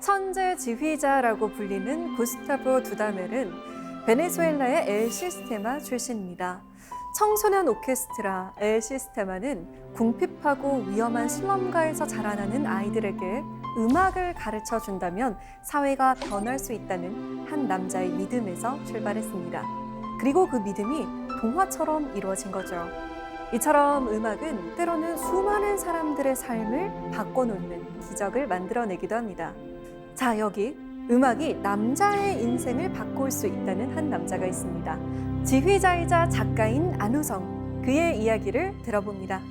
천재 지휘자라고 불리는 구스타보 두다멜은 베네수엘라의 엘 시스테마 출신입니다. 청소년 오케스트라 엘 시스테마는 궁핍하고 위험한 슬럼가에서 자라나는 아이들에게 음악을 가르쳐 준다면 사회가 변할 수 있다는 한 남자의 믿음에서 출발했습니다. 그리고 그 믿음이 동화처럼 이루어진 거죠. 이처럼 음악은 때로는 수많은 사람들의 삶을 바꿔놓는 기적을 만들어내기도 합니다. 자, 여기 음악이 남자의 인생을 바꿀 수 있다는 한 남자가 있습니다. 지휘자이자 작가인 안우성, 그의 이야기를 들어봅니다.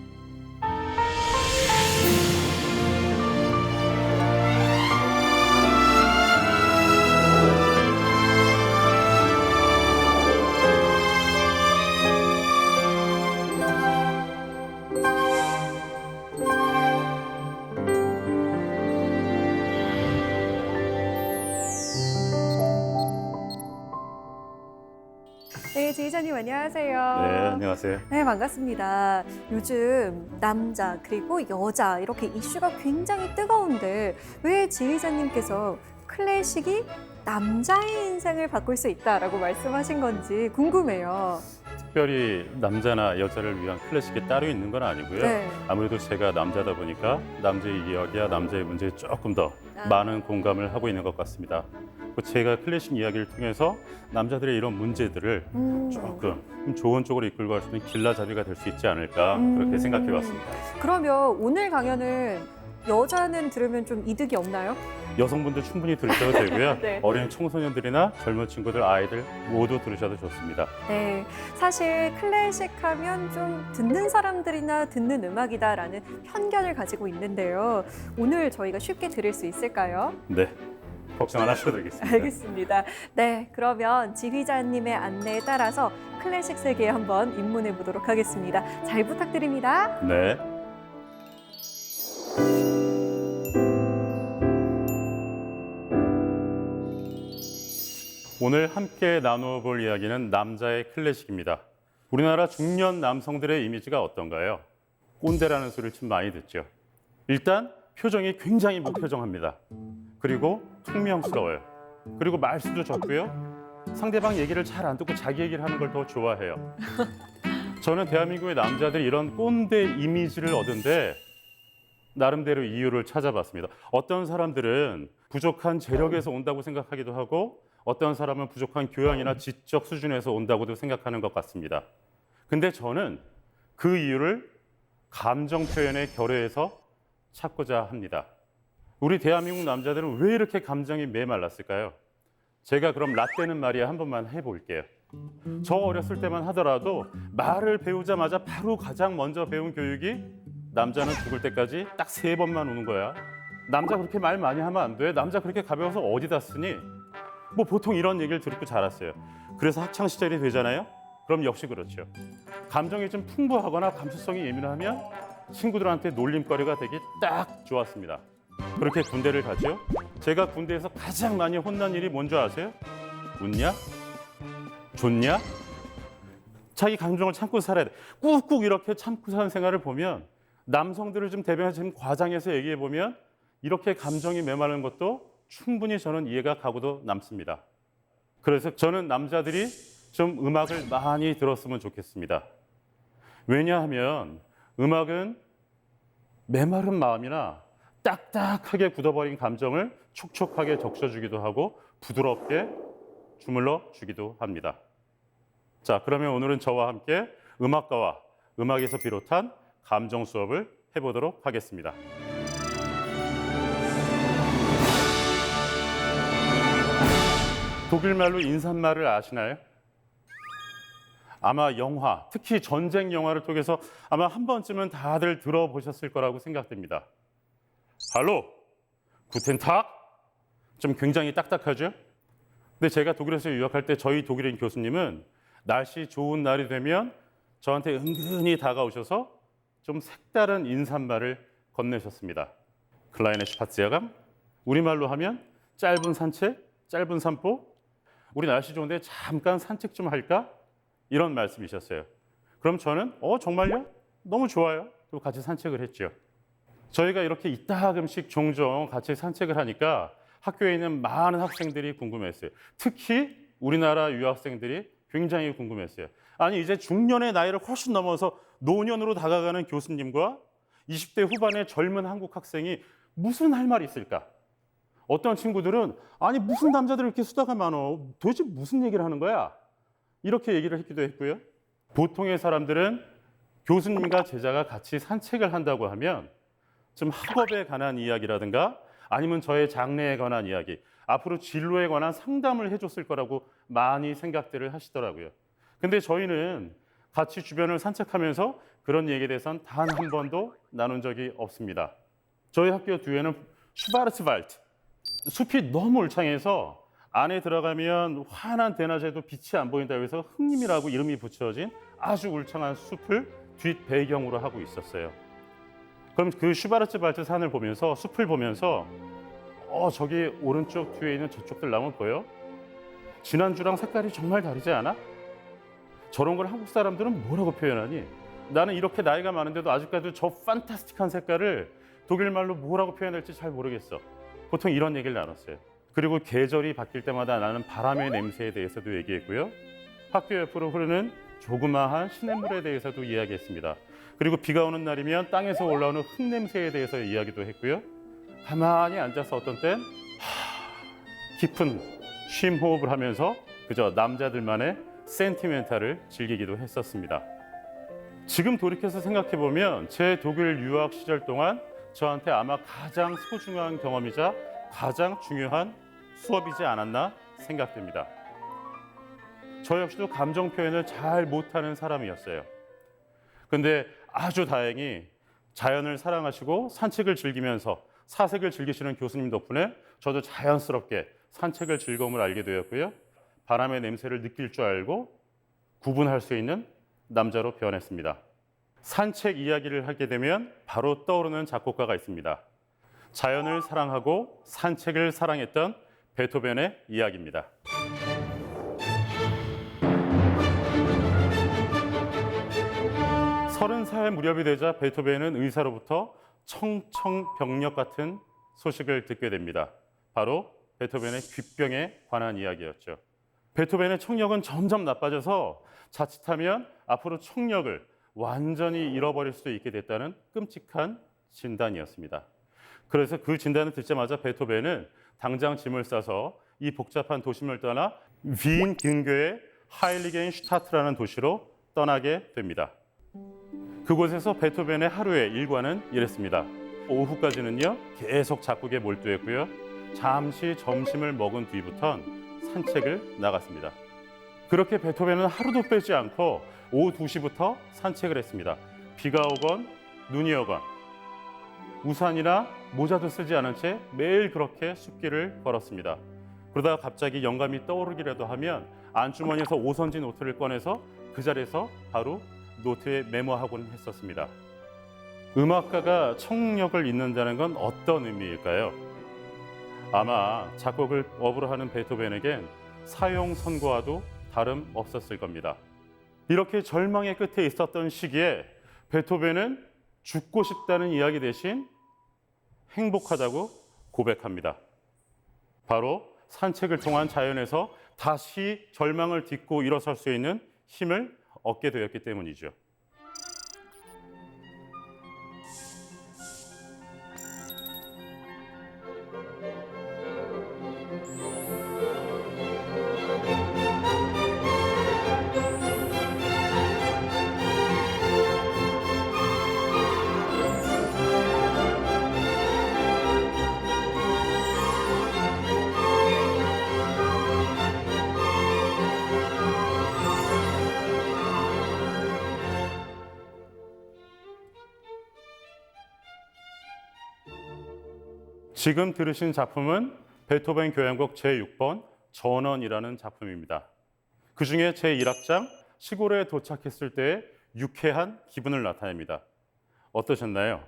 네, 지휘자님 안녕하세요. 네, 안녕하세요. 네, 반갑습니다. 요즘 남자 그리고 여자 이렇게 이슈가 굉장히 뜨거운데 왜 지휘자님께서 클래식이 남자의 인생을 바꿀 수 있다라고 말씀하신 건지 궁금해요. 특별히 남자나 여자를 위한 클래식이 따로 있는 건 아니고요. 네. 아무래도 제가 남자다 보니까 남자의 이야기야 남자의 문제에 조금 더 많은 공감을 하고 있는 것 같습니다. 제가 클래식 이야기를 통해서 남자들의 이런 문제들을 조금 좋은 쪽으로 이끌고 갈 수 있는 길라잡이가 될 수 있지 않을까 그렇게 생각해 봤습니다. 그러면 오늘 강연은 여자는 들으면 좀 이득이 없나요? 여성분들 충분히 들으셔도 되고요. 네. 어린 청소년들이나 젊은 친구들, 아이들 모두 들으셔도 좋습니다. 네, 사실 클래식 하면 좀 듣는 사람들이나 듣는 음악이다라는 편견을 가지고 있는데요. 오늘 저희가 쉽게 들을 수 있을까요? 네, 걱정 안 하셔도 되겠습니다. 알겠습니다. 네, 그러면 지휘자님의 안내에 따라서 클래식 세계에 한번 입문해 보도록 하겠습니다. 잘 부탁드립니다. 네. 오늘 함께 나누어 볼 이야기는 남자의 클래식입니다. 우리나라 중년 남성들의 이미지가 어떤가요? 꼰대라는 소리를 참 많이 듣죠. 일단 표정이 굉장히 무표정합니다. 그리고 퉁명스러워요. 그리고 말수도 적고요. 상대방 얘기를 잘 안 듣고 자기 얘기를 하는 걸 더 좋아해요. 저는 대한민국의 남자들이 이런 꼰대 이미지를 얻은데 나름대로 이유를 찾아봤습니다. 어떤 사람들은 부족한 재력에서 온다고 생각하기도 하고 어떤 사람은 부족한 교양이나 지적 수준에서 온다고도 생각하는 것 같습니다. 근데 저는 그 이유를 감정 표현의 결여에서 찾고자 합니다. 우리 대한민국 남자들은 왜 이렇게 감정이 메말랐을까요? 제가 그럼 라떼는 말이야 한 번만 해볼게요. 저 어렸을 때만 하더라도 말을 배우자마자 바로 가장 먼저 배운 교육이 남자는 죽을 때까지 딱 3번만 우는 거야. 남자 그렇게 말 많이 하면 안 돼. 남자 그렇게 가벼워서 어디다 쓰니? 뭐 보통 이런 얘기를 듣고 자랐어요. 그래서 학창 시절이 되잖아요. 그럼 역시 그렇죠. 감정이 좀 풍부하거나 감수성이 예민하면 친구들한테 놀림거리가 되기 딱 좋았습니다. 그렇게 군대를 가죠. 제가 군대에서 가장 많이 혼난 일이 뭔지 아세요? 웃냐? 좋냐? 자기 감정을 참고 살아야 돼. 꾹꾹 이렇게 참고 사는 생활을 보면 남성들을 좀 대변해서 지금 과장해서 얘기해 보면 이렇게 감정이 메마른 것도 충분히 저는 이해가 가고도 남습니다. 그래서 저는 남자들이 좀 음악을 많이 들었으면 좋겠습니다. 왜냐하면 음악은 메마른 마음이나 딱딱하게 굳어버린 감정을 촉촉하게 적셔주기도 하고 부드럽게 주물러 주기도 합니다. 자, 그러면 오늘은 저와 함께 음악가와 음악에서 비롯한 감정 수업을 해보도록 하겠습니다. 독일말로 인사말을 아시나요? 아마 영화, 특히 전쟁 영화를 통해서 아마 한 번쯤은 다들 들어보셨을 거라고 생각됩니다. 할로, 구텐탁? 좀 굉장히 딱딱하죠? 근데 제가 독일에서 유학할 때 저희 독일인 교수님은 날씨 좋은 날이 되면 저한테 은근히 다가오셔서 좀 색다른 인사말을 건네셨습니다. 클라이네 슈파츠야감? 우리말로 하면 짧은 산책, 짧은 산보? 우리 날씨 좋은데 잠깐 산책 좀 할까? 이런 말씀이셨어요. 그럼 저는 정말요? 너무 좋아요. 또 같이 산책을 했죠. 저희가 이렇게 이따금씩 종종 같이 산책을 하니까 학교에 있는 많은 학생들이 궁금했어요. 특히 우리나라 유학생들이 굉장히 궁금했어요. 아니 이제 중년의 나이를 훨씬 넘어서 노년으로 다가가는 교수님과 20대 후반의 젊은 한국 학생이 무슨 할 말이 있을까? 어떤 친구들은 아니 무슨 남자들 이렇게 수다가 많어? 도대체 무슨 얘기를 하는 거야? 이렇게 얘기를 했기도 했고요. 보통의 사람들은 교수님과 제자가 같이 산책을 한다고 하면 좀 학업에 관한 이야기라든가 아니면 저의 장래에 관한 이야기, 앞으로 진로에 관한 상담을 해줬을 거라고 많이 생각들을 하시더라고요. 근데 저희는 같이 주변을 산책하면서 그런 얘기에 대해서는 단 한 번도 나눈 적이 없습니다. 저희 학교 뒤에는 슈바르츠발트, 숲이 너무 울창해서 안에 들어가면 환한 대낮에도 빛이 안 보인다고 해서 흑림이라고 이름이 붙여진 아주 울창한 숲을 뒷 배경으로 하고 있었어요. 그럼 그 슈바르츠발트 산을 보면서 숲을 보면서 저기 오른쪽 뒤에 있는 저쪽들 나무 보여? 지난주랑 색깔이 정말 다르지 않아? 저런 걸 한국 사람들은 뭐라고 표현하니? 나는 이렇게 나이가 많은데도 아직까지 저 판타스틱한 색깔을 독일 말로 뭐라고 표현할지 잘 모르겠어. 보통 이런 얘기를 나눴어요. 그리고 계절이 바뀔 때마다 나는 바람의 냄새에 대해서도 얘기했고요. 학교 옆으로 흐르는 조그마한 시냇물에 대해서도 이야기했습니다. 그리고 비가 오는 날이면 땅에서 올라오는 흙냄새에 대해서 이야기도 했고요. 가만히 앉아서 어떤 땐 깊은 쉼 호흡을 하면서 그저 남자들만의 센티멘탈을 즐기기도 했었습니다. 지금 돌이켜서 생각해보면 제 독일 유학 시절 동안 저한테 아마 가장 소중한 경험이자 가장 중요한 수업이지 않았나 생각됩니다. 저 역시도 감정 표현을 잘 못하는 사람이었어요. 근데 아주 다행히 자연을 사랑하시고 산책을 즐기면서 사색을 즐기시는 교수님 덕분에 저도 자연스럽게 산책을 즐거움을 알게 되었고요. 바람의 냄새를 느낄 줄 알고 구분할 수 있는 남자로 변했습니다. 산책 이야기를 하게 되면 바로 떠오르는 작곡가가 있습니다. 자연을 사랑하고 산책을 사랑했던 베토벤의 이야기입니다. 30살 무렵이 되자 베토벤은 의사로부터 청청병력 같은 소식을 듣게 됩니다. 바로 베토벤의 귓병에 관한 이야기였죠. 베토벤의 청력은 점점 나빠져서 자칫하면 앞으로 청력을 완전히 잃어버릴 수도 있게 됐다는 끔찍한 진단이었습니다. 그래서 그 진단을 듣자마자 베토벤은 당장 짐을 싸서 이 복잡한 도심을 떠나 윈 근교의 하일리겐슈타트라는 도시로 떠나게 됩니다. 그곳에서 베토벤의 하루의 일과는 이랬습니다. 오후까지는요 계속 작곡에 몰두했고요. 잠시 점심을 먹은 뒤부턴 산책을 나갔습니다. 그렇게 베토벤은 하루도 빼지 않고 오후 2시부터 산책을 했습니다. 비가 오건 눈이 오건 우산이나 모자도 쓰지 않은 채 매일 그렇게 숲길을 걸었습니다. 그러다가 갑자기 영감이 떠오르기라도 하면 안주머니에서 오선지 노트를 꺼내서 그 자리에서 바로 노트에 메모하곤 했었습니다. 음악가가 청력을 잃는다는 건 어떤 의미일까요? 아마 작곡을 업으로 하는 베토벤에겐 사형 선고와도 다름없었을 겁니다. 이렇게 절망의 끝에 있었던 시기에 베토벤은 죽고 싶다는 이야기 대신 행복하다고 고백합니다. 바로 산책을 통한 자연에서 다시 절망을 딛고 일어설 수 있는 힘을 얻게 되었기 때문이죠. 지금 들으신 작품은 베토벤 교향곡 제6번 전원이라는 작품입니다. 그 중에 제1악장 시골에 도착했을 때의 유쾌한 기분을 나타냅니다. 어떠셨나요?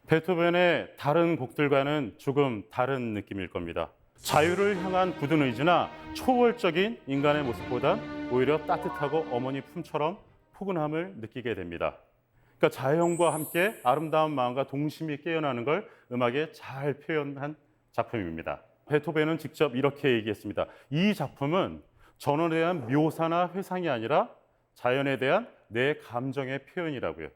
베토벤의 다른 곡들과는 조금 다른 느낌일 겁니다. 자유를 향한 굳은 의지나 초월적인 인간의 모습보단 오히려 따뜻하고 어머니 품처럼 포근함을 느끼게 됩니다. 그러니까 자연과 함께 아름다운 마음과 동심이 깨어나는 걸 음악에 잘 표현한 작품입니다. 베토벤은 직접 이렇게 얘기했습니다. 이 작품은 전원에 대한 묘사나 회상이 아니라 자연에 대한 내 감정의 표현이라고요.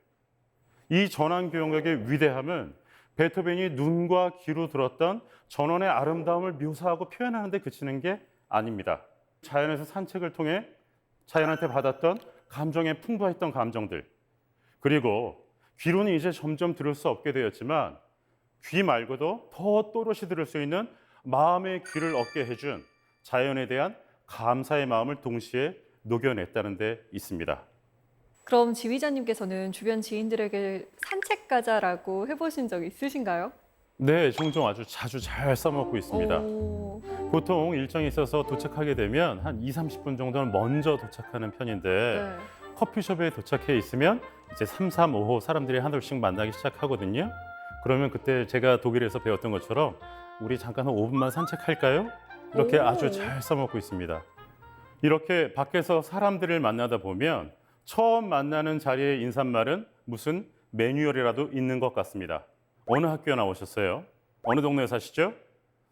이 전환교역의 위대함은 베토벤이 눈과 귀로 들었던 전원의 아름다움을 묘사하고 표현하는 데 그치는 게 아닙니다. 자연에서 산책을 통해 자연한테 받았던 감정에 풍부했던 감정들, 그리고 귀로는 이제 점점 들을 수 없게 되었지만 귀 말고도 더 또렷이 들을 수 있는 마음의 귀를 얻게 해준 자연에 대한 감사의 마음을 동시에 녹여냈다는 데 있습니다. 그럼 지휘자님께서는 주변 지인들에게 산책 가자라고 해보신 적 있으신가요? 네, 종종 아주 자주 잘 써먹고 있습니다. 오, 보통 일정이 있어서 도착하게 되면 한 20-30분 정도는 먼저 도착하는 편인데 네. 커피숍에 도착해 있으면 이제 3, 4, 5호 사람들이 하나둘씩 만나기 시작하거든요. 그러면 그때 제가 독일에서 배웠던 것처럼 우리 잠깐 한 5분만 산책할까요? 이렇게 오. 아주 잘 써먹고 있습니다. 이렇게 밖에서 사람들을 만나다 보면 처음 만나는 자리의 인사말은 무슨 매뉴얼이라도 있는 것 같습니다. 어느 학교 나오셨어요? 어느 동네에 사시죠?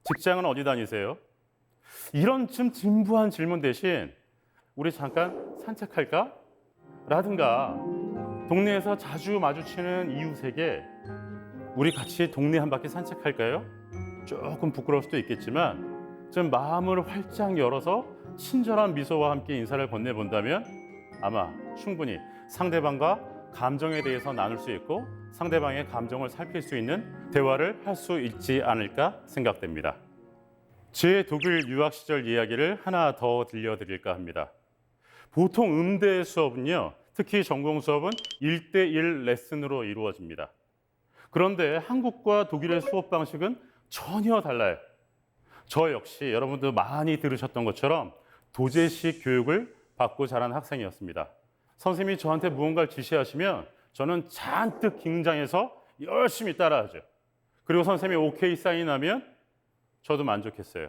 직장은 어디 다니세요? 이런 좀 진부한 질문 대신 우리 잠깐 산책할까? 라든가 동네에서 자주 마주치는 이웃에게 우리 같이 동네 한 바퀴 산책할까요? 조금 부끄러울 수도 있겠지만 좀 마음을 활짝 열어서 친절한 미소와 함께 인사를 건네본다면 아마 충분히 상대방과 감정에 대해서 나눌 수 있고 상대방의 감정을 살필 수 있는 대화를 할 수 있지 않을까 생각됩니다. 제 독일 유학 시절 이야기를 하나 더 들려드릴까 합니다. 보통 음대 수업은요, 특히 전공 수업은 1대1 레슨으로 이루어집니다. 그런데 한국과 독일의 수업 방식은 전혀 달라요. 저 역시 여러분도 많이 들으셨던 것처럼 도제식 교육을 받고 자란 학생이었습니다. 선생님이 저한테 무언가를 지시하시면 저는 잔뜩 긴장해서 열심히 따라하죠. 그리고 선생님이 오케이 사인하면 저도 만족했어요.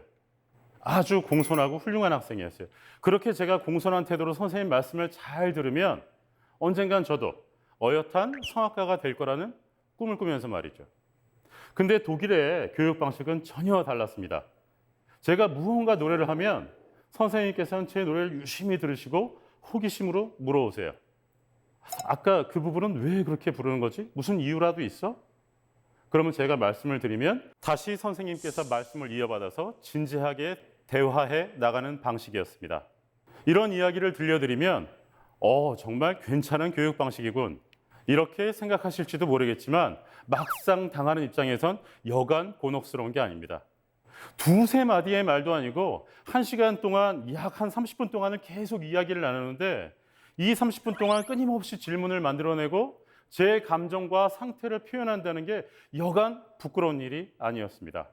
아주 공손하고 훌륭한 학생이었어요. 그렇게 제가 공손한 태도로 선생님 말씀을 잘 들으면 언젠간 저도 어엿한 성악가가 될 거라는 꿈을 꾸면서 말이죠. 근데 독일의 교육 방식은 전혀 달랐습니다. 제가 무언가 노래를 하면 선생님께서는 제 노래를 유심히 들으시고 호기심으로 물어오세요. 아까 그 부분은 왜 그렇게 부르는 거지? 무슨 이유라도 있어? 그러면 제가 말씀을 드리면 다시 선생님께서 말씀을 이어받아서 진지하게 대화해 나가는 방식이었습니다. 이런 이야기를 들려드리면 정말 괜찮은 교육 방식이군. 이렇게 생각하실지도 모르겠지만 막상 당하는 입장에선 여간 곤혹스러운 게 아닙니다. 두세 마디의 말도 아니고 1시간 동안 약 한 30분 동안은 계속 이야기를 나누는데 이 30분 동안 끊임없이 질문을 만들어내고 제 감정과 상태를 표현한다는 게 여간 부끄러운 일이 아니었습니다.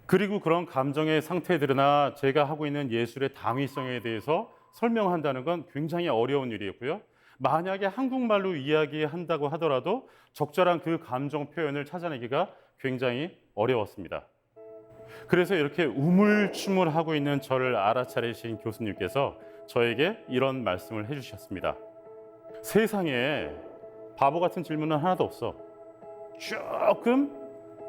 그리고 그런 감정의 상태들이나 제가 하고 있는 예술의 당위성에 대해서 설명한다는 건 굉장히 어려운 일이었고요. 만약에 한국말로 이야기한다고 하더라도 적절한 그 감정 표현을 찾아내기가 굉장히 어려웠습니다. 그래서 이렇게 우물쭈물하고 있는 저를 알아차리신 교수님께서 저에게 이런 말씀을 해주셨습니다. 세상에 바보 같은 질문은 하나도 없어. 조금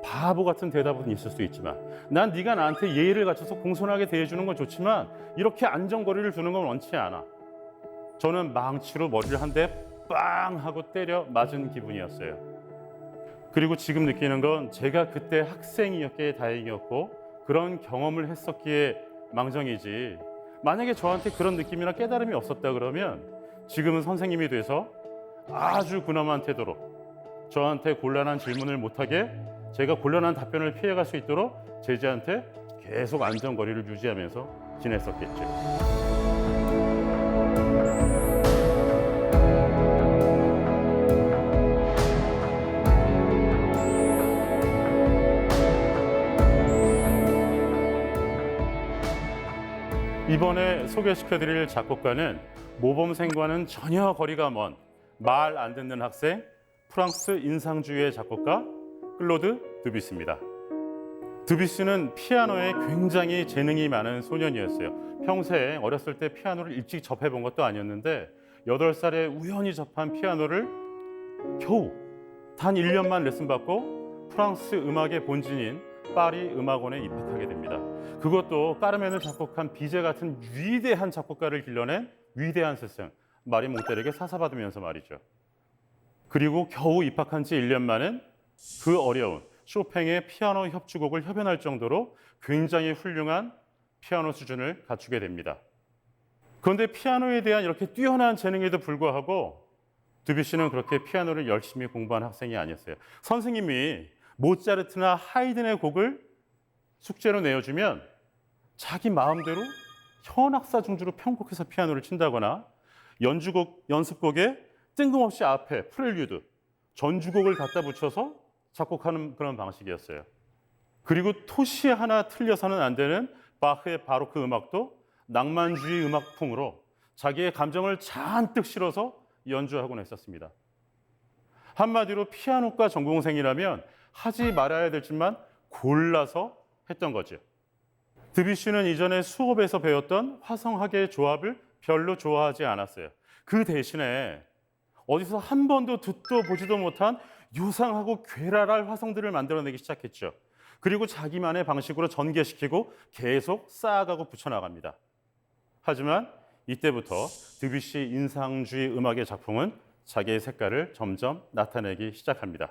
바보 같은 대답은 있을 수 있지만 난 네가 나한테 예의를 갖춰서 공손하게 대해주는 건 좋지만 이렇게 안정거리를 두는 건 원치 않아. 저는 망치로 머리를 한 대 빵 하고 때려 맞은 기분이었어요. 그리고 지금 느끼는 건 제가 그때 학생이었기에 다행이었고 그런 경험을 했었기에 망정이지, 만약에 저한테 그런 느낌이나 깨달음이 없었다 그러면 지금은 선생님이 돼서 아주 근엄한 태도로 저한테 곤란한 질문을 못하게 제가 곤란한 답변을 피해갈 수 있도록 제자한테 계속 안전거리를 유지하면서 지냈었겠죠. 이번에 소개시켜드릴 작곡가는 모범생과는 전혀 거리가 먼 말 안 듣는 학생, 프랑스 인상주의의 작곡가 클로드 드뷔시입니다. 드뷔시는 피아노에 굉장히 재능이 많은 소년이었어요. 평생 어렸을 때 피아노를 일찍 접해본 것도 아니었는데 8살에 우연히 접한 피아노를 겨우 단 1년만 레슨받고 프랑스 음악의 본진인 파리 음악원에 입학하게 됩니다. 그것도 까르멘을 작곡한 비제 같은 위대한 작곡가를 길러낸 위대한 스승 마리 몽테르에게 사사받으면서 말이죠. 그리고 겨우 입학한 지 1년 만엔 그 어려운 쇼팽의 피아노 협주곡을 협연할 정도로 굉장히 훌륭한 피아노 수준을 갖추게 됩니다. 그런데 피아노에 대한 이렇게 뛰어난 재능에도 불구하고 드뷔시는 그렇게 피아노를 열심히 공부한 학생이 아니었어요. 선생님이 모차르트나 하이든의 곡을 숙제로 내어주면 자기 마음대로 현악사 중주로 편곡해서 피아노를 친다거나 연습곡에 뜬금없이 앞에 프렐류드, 전주곡을 갖다 붙여서 작곡하는 그런 방식이었어요. 그리고 토시 하나 틀려서는 안 되는 바흐의 바로크 음악도 낭만주의 음악풍으로 자기의 감정을 잔뜩 실어서 연주하곤 했었습니다. 한마디로 피아노과 전공생이라면 하지 말아야 될 짓만 골라서 했던 거죠. 드뷔시는 이전에 수업에서 배웠던 화성학의 조합을 별로 좋아하지 않았어요. 그 대신에 어디서 한 번도 듣도 보지도 못한 요상하고 괴랄할 화성들을 만들어내기 시작했죠. 그리고 자기만의 방식으로 전개시키고 계속 쌓아가고 붙여나갑니다. 하지만 이때부터 드뷔시 인상주의 음악의 작품은 자기의 색깔을 점점 나타내기 시작합니다.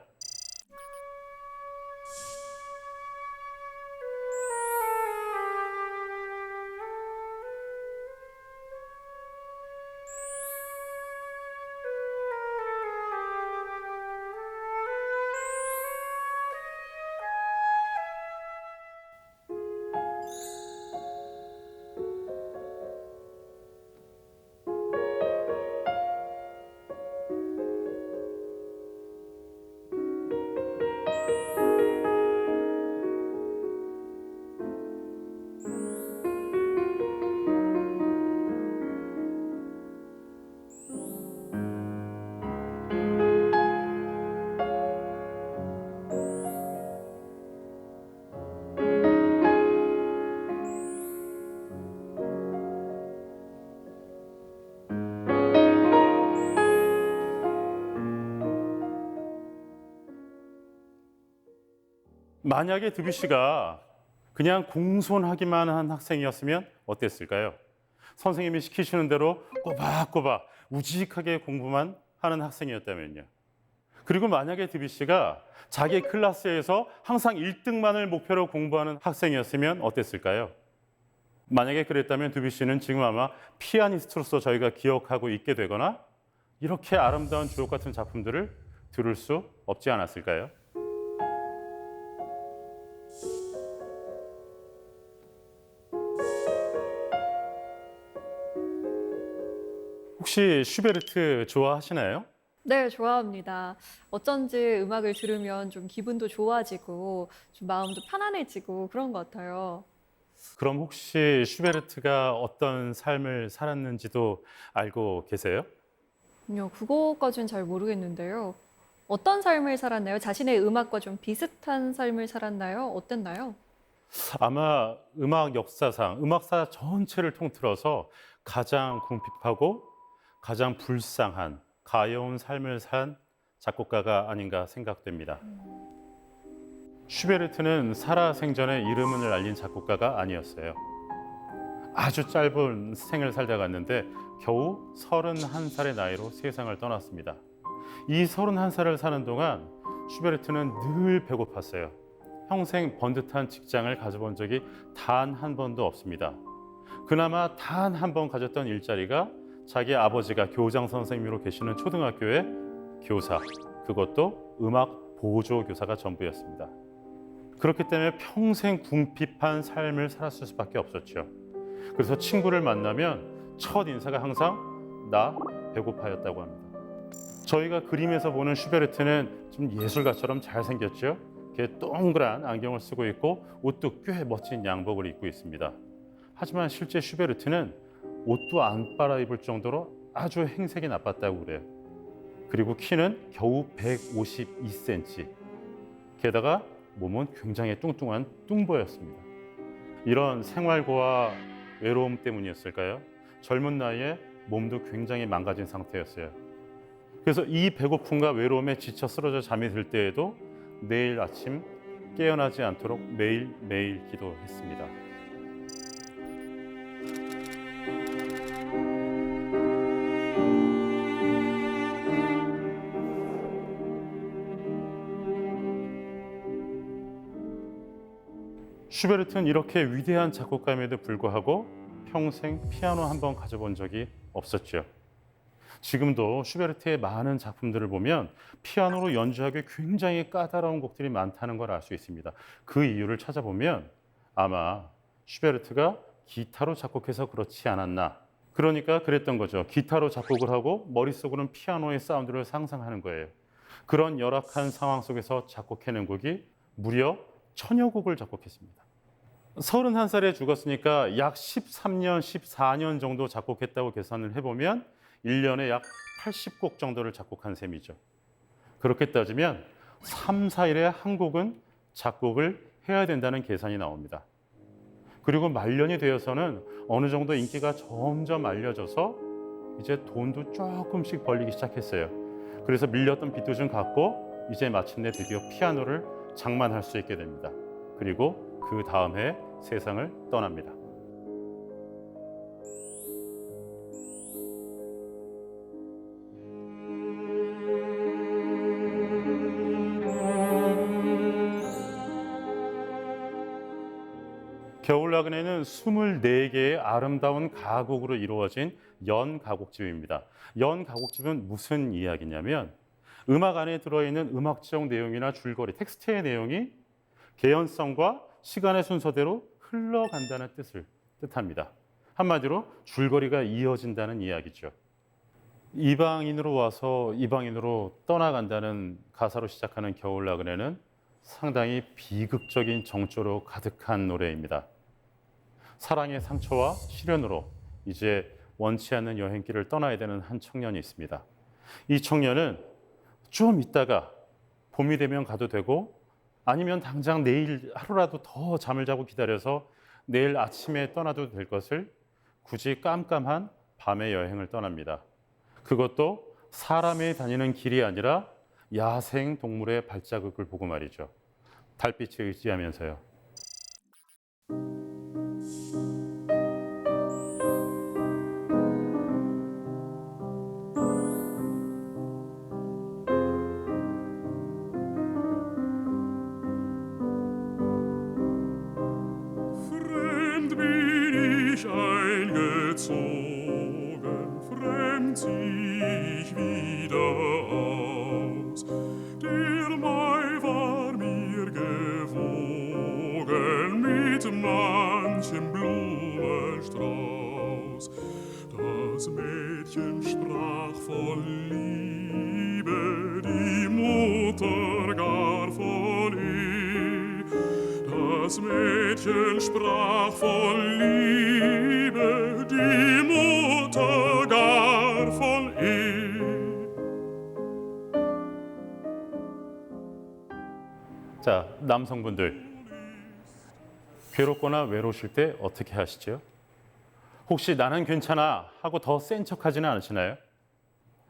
만약에 드뷔시가 그냥 공손하기만 한 학생이었으면 어땠을까요? 선생님이 시키시는 대로 꼬박꼬박 우직하게 공부만 하는 학생이었다면요. 그리고 만약에 드뷔시가 자기 클래스에서 항상 1등만을 목표로 공부하는 학생이었으면 어땠을까요? 만약에 그랬다면 드뷔시는 지금 아마 피아니스트로서 저희가 기억하고 있게 되거나 이렇게 아름다운 주옥 같은 작품들을 들을 수 없지 않았을까요? 혹시 슈베르트 좋아하시나요? 네, 좋아합니다. 어쩐지 음악을 들으면 좀 기분도 좋아지고 좀 마음도 편안해지고 그런 것 같아요. 그럼 혹시 슈베르트가 어떤 삶을 살았는지도 알고 계세요? 아니요, 그거까지는 잘 모르겠는데요. 어떤 삶을 살았나요? 자신의 음악과 좀 비슷한 삶을 살았나요? 어땠나요? 아마 음악 역사상, 음악사 전체를 통틀어서 가장 궁핍하고 가장 불쌍한 가여운 삶을 산 작곡가가 아닌가 생각됩니다. 슈베르트는 살아생전에 이름을 알린 작곡가가 아니었어요. 아주 짧은 생을 살다 갔는데 겨우 31살의 나이로 세상을 떠났습니다. 이 31살을 사는 동안 슈베르트는 늘 배고팠어요. 평생 번듯한 직장을 가져본 적이 단 한 번도 없습니다. 그나마 단 한 번 가졌던 일자리가 자기 아버지가 교장 선생님으로 계시는 초등학교의 교사, 그것도 음악 보조 교사가 전부였습니다. 그렇기 때문에 평생 궁핍한 삶을 살았을 수밖에 없었죠. 그래서 친구를 만나면 첫 인사가 항상 나 배고파였다고 합니다. 저희가 그림에서 보는 슈베르트는 좀 예술가처럼 잘생겼죠. 이렇게 동그란 안경을 쓰고 있고 옷도 꽤 멋진 양복을 입고 있습니다. 하지만 실제 슈베르트는 옷도 안 빨아입을 정도로 아주 행색이 나빴다고 그래요. 그리고 키는 겨우 152cm. 게다가 몸은 굉장히 뚱뚱한 뚱보였습니다. 이런 생활고와 외로움 때문이었을까요? 젊은 나이에 몸도 굉장히 망가진 상태였어요. 그래서 이 배고픔과 외로움에 지쳐 쓰러져 잠이 들 때에도 내일 아침 깨어나지 않도록 매일매일 기도했습니다. 슈베르트는 이렇게 위대한 작곡가임에도 불구하고 평생 피아노 한 번 가져본 적이 없었죠. 지금도 슈베르트의 많은 작품들을 보면 피아노로 연주하기 굉장히 까다로운 곡들이 많다는 걸 알 수 있습니다. 그 이유를 찾아보면 아마 슈베르트가 기타로 작곡해서 그렇지 않았나. 그러니까 그랬던 거죠. 기타로 작곡을 하고 머릿속으로는 피아노의 사운드를 상상하는 거예요. 그런 열악한 상황 속에서 작곡해낸 곡이 무려 1000여 곡을 작곡했습니다. 31살에 죽었으니까 약 13년, 14년 정도 작곡했다고 계산을 해보면 1년에 약 80곡 정도를 작곡한 셈이죠. 그렇게 따지면 3, 4일에 한 곡은 작곡을 해야 된다는 계산이 나옵니다. 그리고 말년이 되어서는 어느 정도 인기가 점점 알려져서 이제 돈도 조금씩 벌리기 시작했어요. 그래서 밀렸던 빚도 좀 갚고 이제 마침내 드디어 피아노를 장만할 수 있게 됩니다. 그리고 그 다음 해 세상을 떠납니다. 겨울나그네는 24개의 아름다운 가곡으로 이루어진 연가곡집입니다. 연가곡집은 무슨 이야기냐면 음악 안에 들어있는 음악적 내용이나 줄거리, 텍스트의 내용이 개연성과 시간의 순서대로 흘러간다는 뜻을 뜻합니다. 한마디로 줄거리가 이어진다는 이야기죠. 이방인으로 와서 이방인으로 떠나간다는 가사로 시작하는 겨울나그네는 상당히 비극적인 정조로 가득한 노래입니다. 사랑의 상처와 시련으로 이제 원치 않는 여행길을 떠나야 되는 한 청년이 있습니다. 이 청년은 좀 있다가 봄이 되면 가도 되고 아니면 당장 내일 하루라도 더 잠을 자고 기다려서 내일 아침에 떠나도 될 것을 굳이 깜깜한 밤의 여행을 떠납니다. 그것도 사람이 다니는 길이 아니라 야생 동물의 발자국을 보고 말이죠. 달빛에 의지하면서요. Fremd bin ich eingezogen, fremd zieh ich wieder aus. Der Mai war mir gewogen mit manchem Blumenstrauß. Das Mädchen sprach von Liebe, die Mutter gar von Ehe. Das Mädchen sprach von Liebe, die Mutter gar von Ehe. 자, 남성분들 괴롭거나 외로우실 때 어떻게 하시죠? 혹시 나는 괜찮아 하고 더 센 척하지는 않으시나요?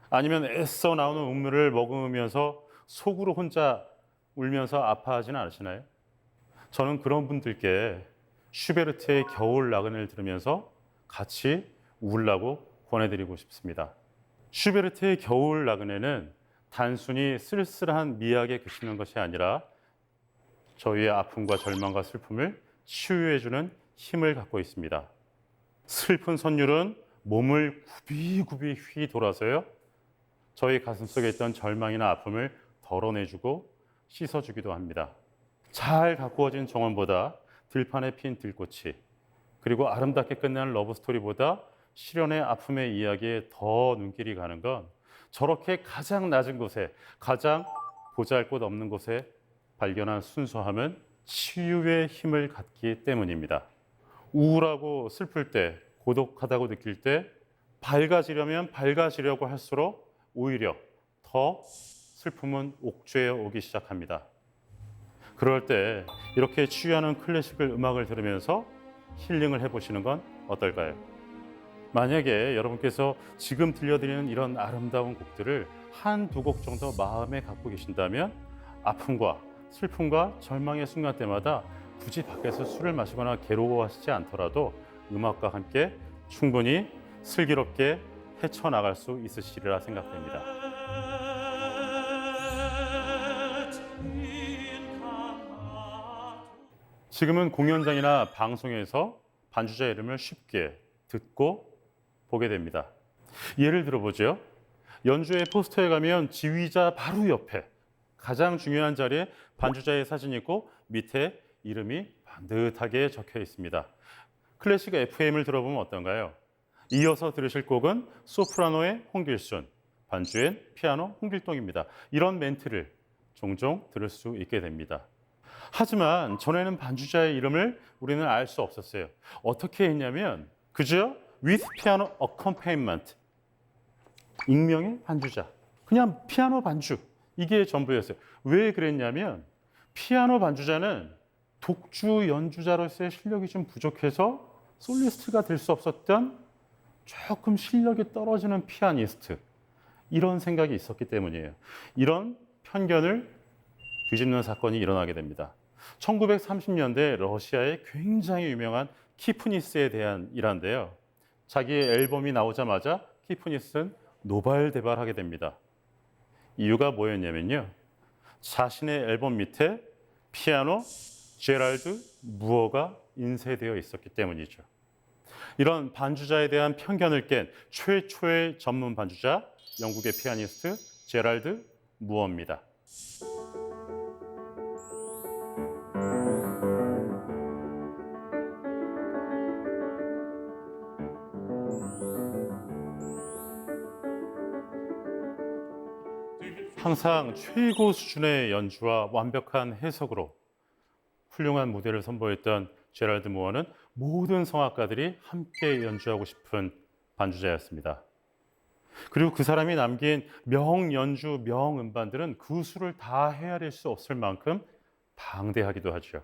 아니면 애써 나오는 음료를 먹으면서 속으로 혼자 울면서 아파하지는 않으시나요? 저는 그런 분들께 슈베르트의 겨울 나그네를 들으면서 같이 울라고 권해드리고 싶습니다. 슈베르트의 겨울 나그네는 단순히 쓸쓸한 미학에 그치는 것이 아니라 저희의 아픔과 절망과 슬픔을 치유해주는 힘을 갖고 있습니다. 슬픈 선율은 몸을 굽이굽이 휘 돌아서요. 저희 가슴속에 있던 절망이나 아픔을 덜어내주고 씻어주기도 합니다. 잘 가꾸어진 정원보다 들판에 핀 들꽃이 그리고 아름답게 끝나는 러브스토리보다 시련의 아픔의 이야기에 더 눈길이 가는 건 저렇게 가장 낮은 곳에 가장 보잘것없는 곳에 발견한 순수함은 치유의 힘을 갖기 때문입니다. 우울하고 슬플 때, 고독하다고 느낄 때 밝아지려면 밝아지려고 할수록 오히려 더 슬픔은 옥죄어 오기 시작합니다. 그럴 때 이렇게 치유하는 클래식을 음악을 들으면서 힐링을 해보시는 건 어떨까요? 만약에 여러분께서 지금 들려드리는 이런 아름다운 곡들을 한두 곡 정도 마음에 갖고 계신다면 아픔과 슬픔과 절망의 순간 때마다 굳이 밖에서 술을 마시거나 괴로워하시지 않더라도 음악과 함께 충분히 슬기롭게 헤쳐나갈 수 있으시리라 생각됩니다. 지금은 공연장이나 방송에서 반주자 이름을 쉽게 듣고 보게 됩니다. 예를 들어보죠. 연주회 포스터에 가면 지휘자 바로 옆에 가장 중요한 자리에 반주자의 사진이 있고 밑에 이름이 반듯하게 적혀 있습니다. 클래식 FM을 들어보면 어떤가요? 이어서 들으실 곡은 소프라노의 홍길순, 반주엔 피아노 홍길동입니다. 이런 멘트를 종종 들을 수 있게 됩니다. 하지만 전에는 반주자의 이름을 우리는 알 수 없었어요. 어떻게 했냐면 그저 with piano accompaniment, 익명의 반주자, 그냥 피아노 반주, 이게 전부였어요. 왜 그랬냐면 피아노 반주자는 독주 연주자로서의 실력이 좀 부족해서 솔리스트가 될 수 없었던 조금 실력이 떨어지는 피아니스트, 이런 생각이 있었기 때문이에요. 이런 편견을 뒤집는 사건이 일어나게 됩니다. 1930년대 러시아의 굉장히 유명한 키프니스에 대한 일화인데요. 자기의 앨범이 나오자마자 키프니스는 노발대발하게 됩니다. 이유가 뭐였냐면요. 자신의 앨범 밑에 피아노 제랄드 무어가 인쇄되어 있었기 때문이죠. 이런 반주자에 대한 편견을 깬 최초의 전문 반주자, 영국의 피아니스트 제랄드 무어입니다. 항상 최고 수준의 연주와 완벽한 해석으로 훌륭한 무대를 선보였던 제랄드 무어는 모든 성악가들이 함께 연주하고 싶은 반주자였습니다. 그리고 그 사람이 남긴 명연주, 명음반들은 그 수를 다 헤아릴 수 없을 만큼 방대하기도 하죠.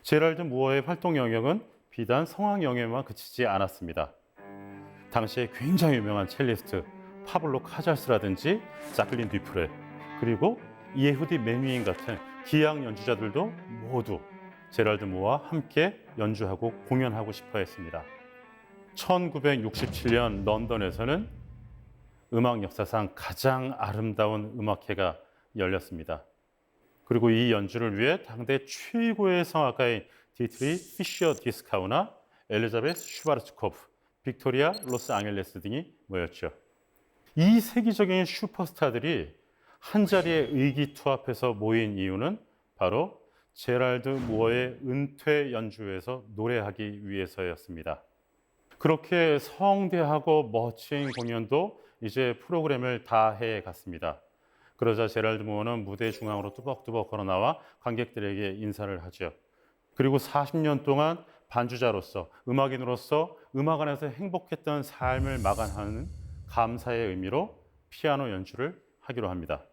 제랄드 무어의 활동 영역은 비단 성악 영역에만 그치지 않았습니다. 당시에 굉장히 유명한 첼리스트 파블로 카잘스라든지 자클린 뒤프레, 그리고 예후디 메뉴인 같은 기악 연주자들도 모두 제랄드 무어와 함께 연주하고 공연하고 싶어 했습니다. 1967년 런던에서는 음악 역사상 가장 아름다운 음악회가 열렸습니다. 그리고 이 연주를 위해 당대 최고의 성악가인 디트리 피셔 디스카우나 엘리자베스 슈바르츠코프, 빅토리아 로스 앙헬레스 등이 모였죠. 이 세계적인 슈퍼스타들이 한자리에 의기투합해서 모인 이유는 바로 제랄드 무어의 은퇴 연주에서 노래하기 위해서였습니다. 그렇게 성대하고 멋진 공연도 이제 프로그램을 다 해갔습니다. 그러자 제랄드 무어는 무대 중앙으로 뚜벅뚜벅 걸어나와 관객들에게 인사를 하죠. 그리고 40년 동안 반주자로서, 음악인으로서 음악 안에서 행복했던 삶을 마감하는 감사의 의미로 피아노 연주를 하기로 합니다.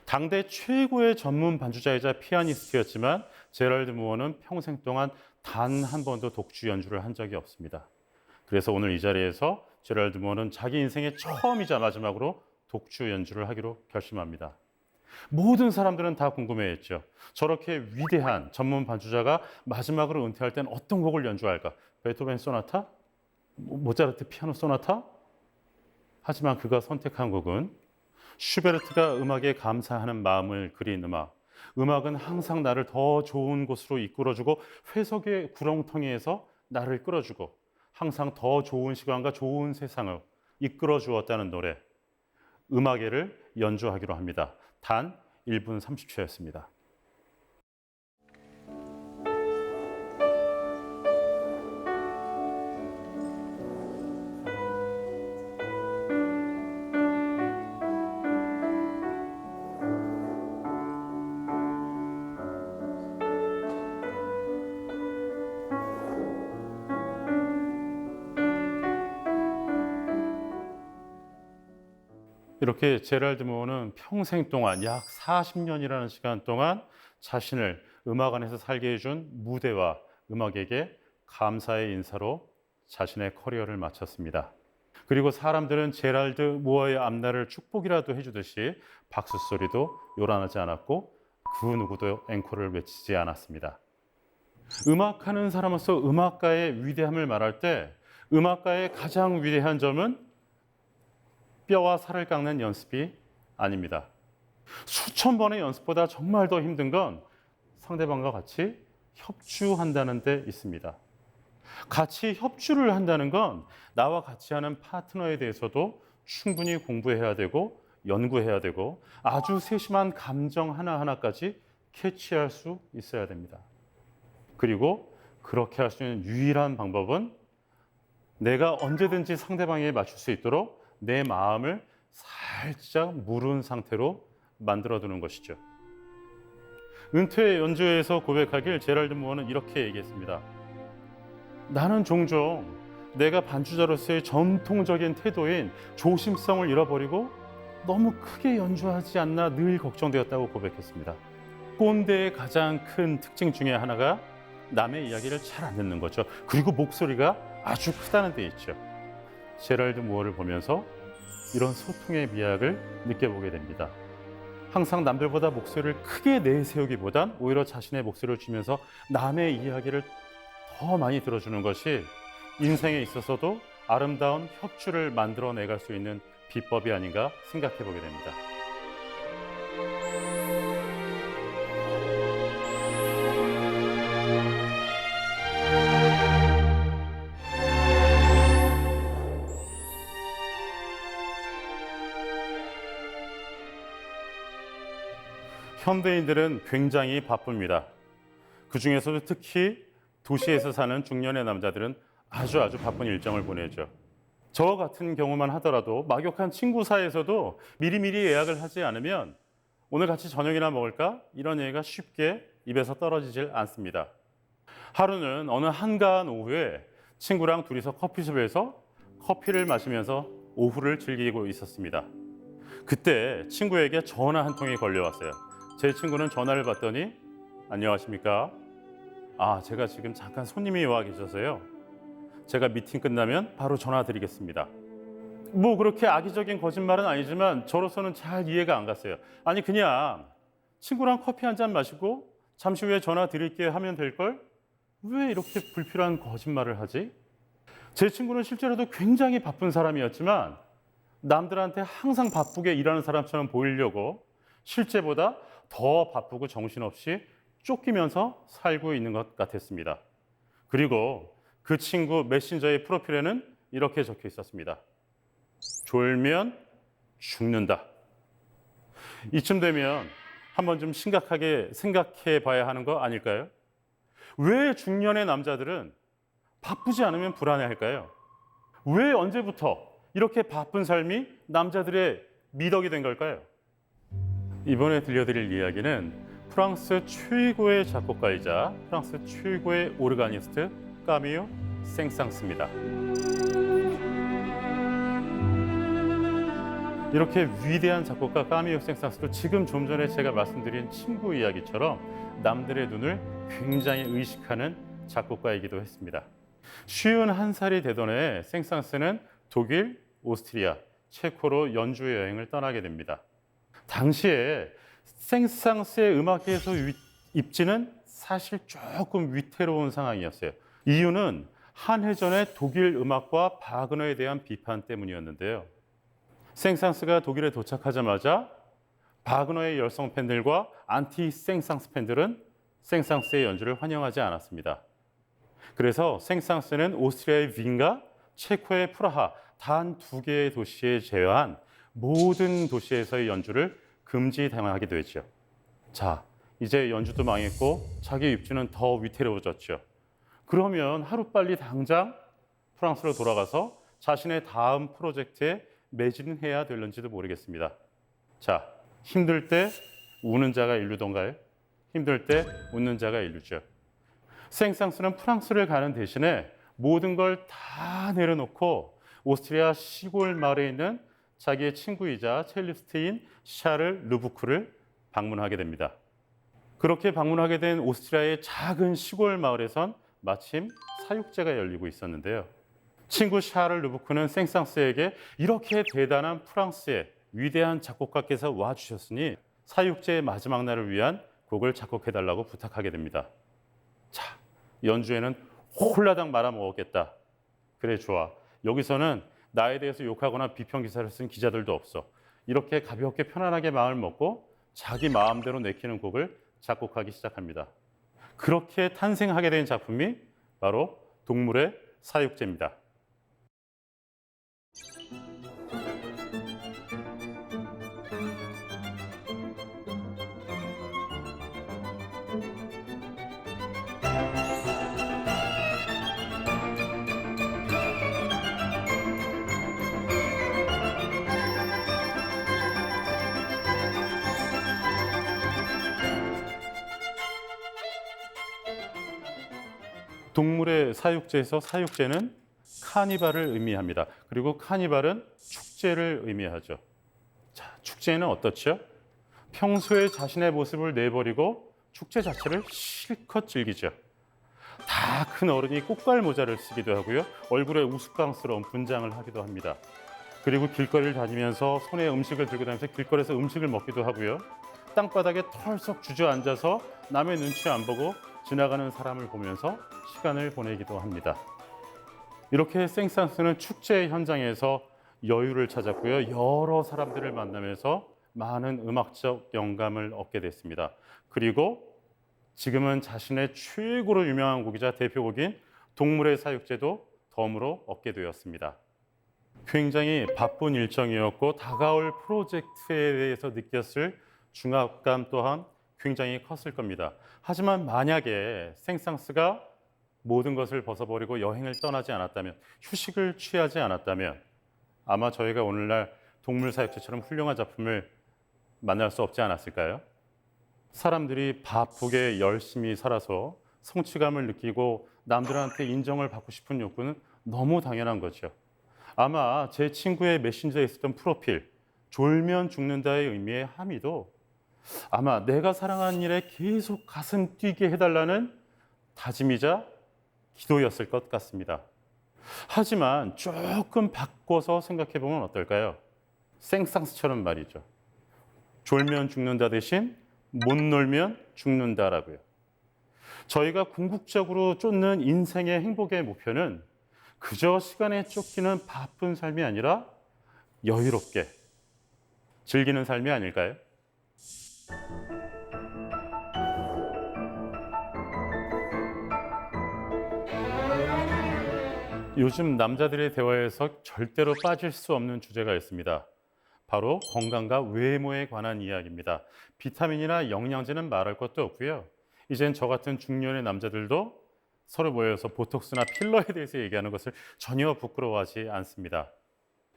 당대 최고의 전문 반주자이자 피아니스트였지만 제랄드 무어는 평생 동안 단 한 번도 독주 연주를 한 적이 없습니다. 그래서 오늘 이 자리에서 제랄드 무어는 자기 인생의 처음이자 마지막으로 독주 연주를 하기로 결심합니다. 모든 사람들은 다 궁금해했죠. 저렇게 위대한 전문 반주자가 마지막으로 은퇴할 땐 어떤 곡을 연주할까? 베토벤 소나타? 모차르트 피아노 소나타? 하지만 그가 선택한 곡은 슈베르트가 음악에 감사하는 마음을 그린 음악. 음악은 항상 나를 더 좋은 곳으로 이끌어주고 회석의 구렁텅이에서 나를 끌어주고 항상 더 좋은 시간과 좋은 세상을 이끌어 주었다는 노래, 음악회를 연주하기로 합니다. 단 1분 30초였습니다. 이렇게 제랄드 무어는 평생 동안 약 40년이라는 시간 동안 자신을 음악 안에서 살게 해준 무대와 음악에게 감사의 인사로 자신의 커리어를 마쳤습니다. 그리고 사람들은 제랄드 무어의 앞날을 축복이라도 해주듯이 박수 소리도 요란하지 않았고 그 누구도 앵콜을 외치지 않았습니다. 음악하는 사람으로서 음악가의 위대함을 말할 때 음악가의 가장 위대한 점은 뼈와 살을 깎는 연습이 아닙니다. 수천 번의 연습보다 정말 더 힘든 건 상대방과 같이 협주한다는 데 있습니다. 같이 협주를 한다는 건 나와 같이 하는 파트너에 대해서도 충분히 공부해야 되고 연구해야 되고 아주 세심한 감정 하나하나까지 캐치할 수 있어야 됩니다. 그리고 그렇게 할 수 있는 유일한 방법은 내가 언제든지 상대방에 맞출 수 있도록 내 마음을 살짝 무른 상태로 만들어두는 것이죠. 은퇴 연주회에서 고백하길 제랄드 무어는 이렇게 얘기했습니다. 나는 종종 내가 반주자로서의 전통적인 태도인 조심성을 잃어버리고 너무 크게 연주하지 않나 늘 걱정되었다고 고백했습니다. 꼰대의 가장 큰 특징 중에 하나가 남의 이야기를 잘 안 듣는 거죠. 그리고 목소리가 아주 크다는 데 있죠. 제랄드 무어를 보면서 이런 소통의 미학을 느껴보게 됩니다. 항상 남들보다 목소리를 크게 내세우기보단 오히려 자신의 목소리를 주면서 남의 이야기를 더 많이 들어주는 것이 인생에 있어서도 아름다운 협주를 만들어내갈 수 있는 비법이 아닌가 생각해 보게 됩니다. 현대인들은 굉장히 바쁩니다. 그 중에서도 특히 도시에서 사는 중년의 남자들은 아주 바쁜 일정을 보내죠. 저 같은 경우만 하더라도 막역한 친구 사이에서도 미리미리 예약을 하지 않으면 오늘 같이 저녁이나 먹을까? 이런 얘기가 쉽게 입에서 떨어지질 않습니다. 하루는 어느 한가한 오후에 친구랑 둘이서 커피숍에서 커피를 마시면서 오후를 즐기고 있었습니다. 그때 친구에게 전화 한 통이 걸려왔어요. 제 친구는 전화를 받더니 안녕하십니까? 제가 지금 잠깐 손님이 와 계셔서요. 제가 미팅 끝나면 바로 전화 드리겠습니다. 뭐 그렇게 악의적인 거짓말은 아니지만 저로서는 잘 이해가 안 갔어요. 아니 그냥 친구랑 커피 한 잔 마시고 잠시 후에 전화 드릴게 하면 될걸? 왜 이렇게 불필요한 거짓말을 하지? 제 친구는 실제로도 굉장히 바쁜 사람이었지만 남들한테 항상 바쁘게 일하는 사람처럼 보이려고 실제보다 더 바쁘고 정신없이 쫓기면서 살고 있는 것 같았습니다. 그리고 그 친구 메신저의 프로필에는 이렇게 적혀 있었습니다. 졸면 죽는다. 이쯤 되면 한번 좀 심각하게 생각해 봐야 하는 거 아닐까요? 왜 중년의 남자들은 바쁘지 않으면 불안해할까요? 왜 언제부터 이렇게 바쁜 삶이 남자들의 미덕이 된 걸까요? 이번에 들려드릴 이야기는 프랑스 최고의 작곡가이자 프랑스 최고의 오르가니스트 까미유 생상스입니다. 이렇게 위대한 작곡가 까미유 생상스도 지금 좀 전에 제가 말씀드린 친구 이야기처럼 남들의 눈을 굉장히 의식하는 작곡가이기도 했습니다. 51살이 되던 해 생상스는 독일, 오스트리아, 체코로 연주 여행을 떠나게 됩니다. 당시에 생상스의 음악계에서 입지는 사실 조금 위태로운 상황이었어요. 이유는 한해전의 독일 음악과 바그너에 대한 비판 때문이었는데요. 생상스가 독일에 도착하자마자 바그너의 열성 팬들과 안티 생상스 팬들은 생상스의 연주를 환영하지 않았습니다. 그래서 생상스는 오스트리아의 빈과 체코의 프라하 단 2개의 도시에 제외한 모든 도시에서의 연주를 금지당하게 되죠. 자, 이제 연주도 망했고 자기 입지는 더 위태로워졌죠. 그러면 하루빨리 당장 프랑스로 돌아가서 자신의 다음 프로젝트에 매진해야 될는지도 모르겠습니다. 자, 힘들 때 우는 자가 인류던가요? 힘들 때 웃는 자가 인류죠. 생상스는 프랑스를 가는 대신에 모든 걸 다 내려놓고 오스트리아 시골 마을에 있는 자기의 친구이자 첼리스트인 샤를 르부크를 방문하게 됩니다. 그렇게 방문하게 된 오스트리아의 작은 시골 마을에선 마침 사육제가 열리고 있었는데요. 친구 샤를 르부크는 생상스에게 이렇게 대단한 프랑스의 위대한 작곡가께서 와주셨으니 사육제의 마지막 날을 위한 곡을 작곡해달라고 부탁하게 됩니다. 자, 연주에는 홀라당 말아먹었겠다. 그래, 좋아. 여기서는 나에 대해서 욕하거나 비평 기사를 쓴 기자들도 없어. 이렇게 가볍게 편안하게 마음을 먹고 자기 마음대로 내키는 곡을 작곡하기 시작합니다. 그렇게 탄생하게 된 작품이 바로 동물의 사육제입니다. 동물의 사육제에서 사육제는 카니발을 의미합니다. 그리고 카니발은 축제를 의미하죠. 자, 축제는 어떻죠? 평소에 자신의 모습을 내버리고 축제 자체를 실컷 즐기죠. 다 큰 어른이 꽃갈 모자를 쓰기도 하고요. 얼굴에 우스꽝스러운 분장을 하기도 합니다. 그리고 길거리를 다니면서 손에 음식을 들고 다니면서 길거리에서 음식을 먹기도 하고요. 땅바닥에 털썩 주저앉아서 남의 눈치 안 보고 지나가는 사람을 보면서 시간을 보내기도 합니다. 이렇게 생산스는 축제 현장에서 여유를 찾았고요. 여러 사람들을 만나면서 많은 음악적 영감을 얻게 됐습니다. 그리고 지금은 자신의 최고로 유명한 곡이자 대표곡인 동물의 사육제도 덤으로 얻게 되었습니다. 굉장히 바쁜 일정이었고 다가올 프로젝트에 대해서 느꼈을 중압감 또한 굉장히 컸을 겁니다. 하지만 만약에 생상스가 모든 것을 벗어버리고 여행을 떠나지 않았다면, 휴식을 취하지 않았다면 아마 저희가 오늘날 동물 사육제처럼 훌륭한 작품을 만날 수 없지 않았을까요? 사람들이 바쁘게 열심히 살아서 성취감을 느끼고 남들한테 인정을 받고 싶은 욕구는 너무 당연한 거죠. 아마 제 친구의 메신저에 있었던 프로필, 졸면 죽는다의 의미의 함의도 아마 내가 사랑하는 일에 계속 가슴 뛰게 해달라는 다짐이자 기도였을 것 같습니다. 하지만 조금 바꿔서 생각해 보면 어떨까요? 생상스처럼 말이죠. 졸면 죽는다 대신 못 놀면 죽는다라고요. 저희가 궁극적으로 쫓는 인생의 행복의 목표는 그저 시간에 쫓기는 바쁜 삶이 아니라 여유롭게 즐기는 삶이 아닐까요? 요즘 남자들의 대화에서 절대로 빠질 수 없는 주제가 있습니다. 바로 건강과 외모에 관한 이야기입니다. 비타민이나 영양제는 말할 것도 없고요. 이젠 저 같은 중년의 남자들도 서로 모여서 보톡스나 필러에 대해서 얘기하는 것을 전혀 부끄러워하지 않습니다.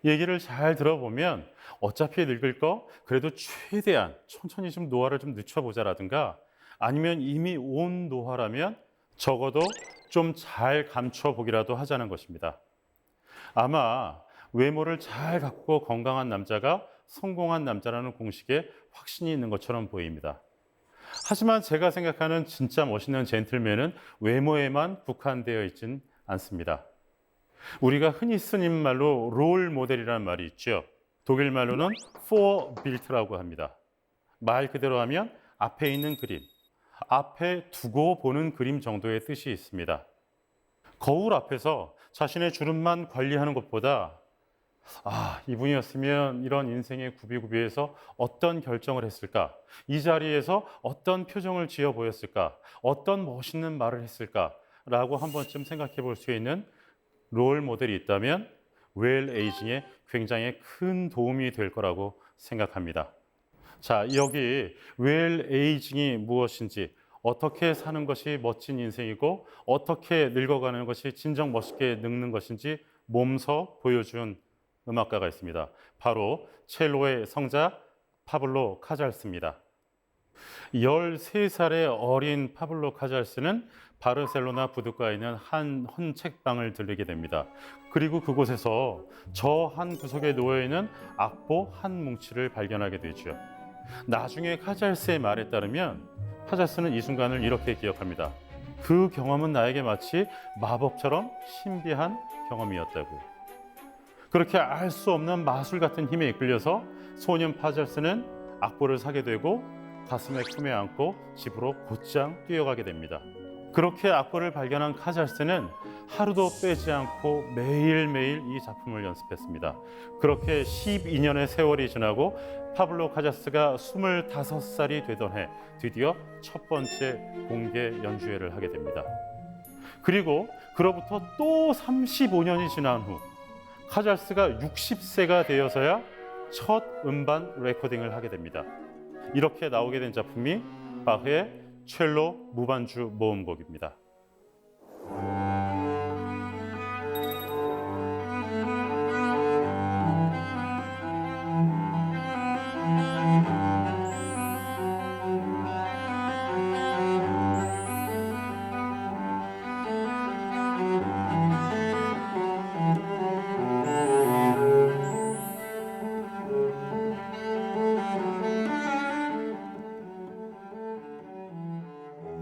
얘기를 잘 들어보면 어차피 늙을 거 그래도 최대한 천천히 좀 노화를 좀 늦춰보자라든가, 아니면 이미 온 노화라면 적어도 좀 잘 감춰보기라도 하자는 것입니다. 아마 외모를 잘 갖고 건강한 남자가 성공한 남자라는 공식에 확신이 있는 것처럼 보입니다. 하지만 제가 생각하는 진짜 멋있는 젠틀맨은 외모에만 국한되어 있진 않습니다. 우리가 흔히 쓰는 말로 롤 모델이라는 말이 있죠. 독일 말로는 Vorbild라고 합니다. 말 그대로 하면 앞에 있는 그림, 앞에 두고 보는 그림 정도의 뜻이 있습니다. 거울 앞에서 자신의 주름만 관리하는 것보다 이분이었으면 이런 인생의 구비구비에서 어떤 결정을 했을까? 이 자리에서 어떤 표정을 지어 보였을까? 어떤 멋있는 말을 했을까? 라고 한 번쯤 생각해 볼 수 있는 롤 모델이 있다면 웰 에이징에 굉장히 큰 도움이 될 거라고 생각합니다. 자, 여기 웰 에이징이 무엇인지, 어떻게 사는 것이 멋진 인생이고 어떻게 늙어가는 것이 진정 멋있게 늙는 것인지 몸소 보여준 음악가가 있습니다. 바로 첼로의 성자 파블로 카잘스입니다. 13살의 어린 파블로 카잘스는 바르셀로나 부두가에 있는 한 헌책방을 들리게 됩니다. 그리고 그곳에서 저 한 구석에 놓여있는 악보 한 뭉치를 발견하게 되죠. 나중에 카잘스의 말에 따르면 카잘스는 이 순간을 이렇게 기억합니다. 그 경험은 나에게 마치 마법처럼 신비한 경험이었다고요. 그렇게 알 수 없는 마술 같은 힘에 이끌려서 소년 카잘스는 악보를 사게 되고 가슴에 품에 안고 집으로 곧장 뛰어가게 됩니다. 그렇게 악보를 발견한 카잘스는 하루도 빼지 않고 매일매일 이 작품을 연습했습니다. 그렇게 12년의 세월이 지나고 파블로 카잘스가 25살이 되던 해 드디어 첫 번째 공개 연주회를 하게 됩니다. 그리고 그로부터 또 35년이 지난 후 카잘스가 60세가 되어서야 첫 음반 레코딩을 하게 됩니다. 이렇게 나오게 된 작품이 바흐의 첼로 무반주 모음곡입니다.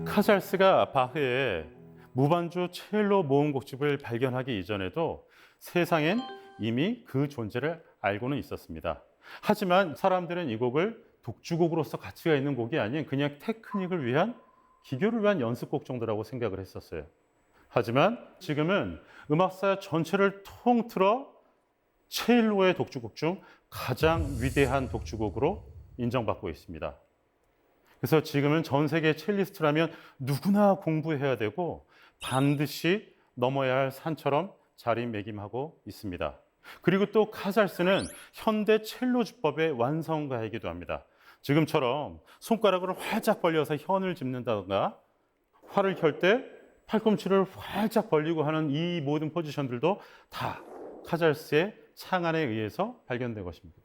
카잘스가 바흐의 무반주 첼로 모음곡집을 발견하기 이전에도 세상엔 이미 그 존재를 알고는 있었습니다. 하지만 사람들은 이 곡을 독주곡으로서 가치가 있는 곡이 아닌 그냥 테크닉을 위한, 기교를 위한 연습곡 정도라고 생각을 했었어요. 하지만 지금은 음악사 전체를 통틀어 첼로의 독주곡 중 가장 위대한 독주곡으로 인정받고 있습니다. 그래서 지금은 전 세계 첼리스트라면 누구나 공부해야 되고 반드시 넘어야 할 산처럼 자리매김하고 있습니다. 그리고 또 카잘스는 현대 첼로 주법의 완성가이기도 합니다. 지금처럼 손가락을 활짝 벌려서 현을 짚는다던가 활을 켤 때 팔꿈치를 활짝 벌리고 하는 이 모든 포지션들도 다 카잘스의 창안에 의해서 발견된 것입니다.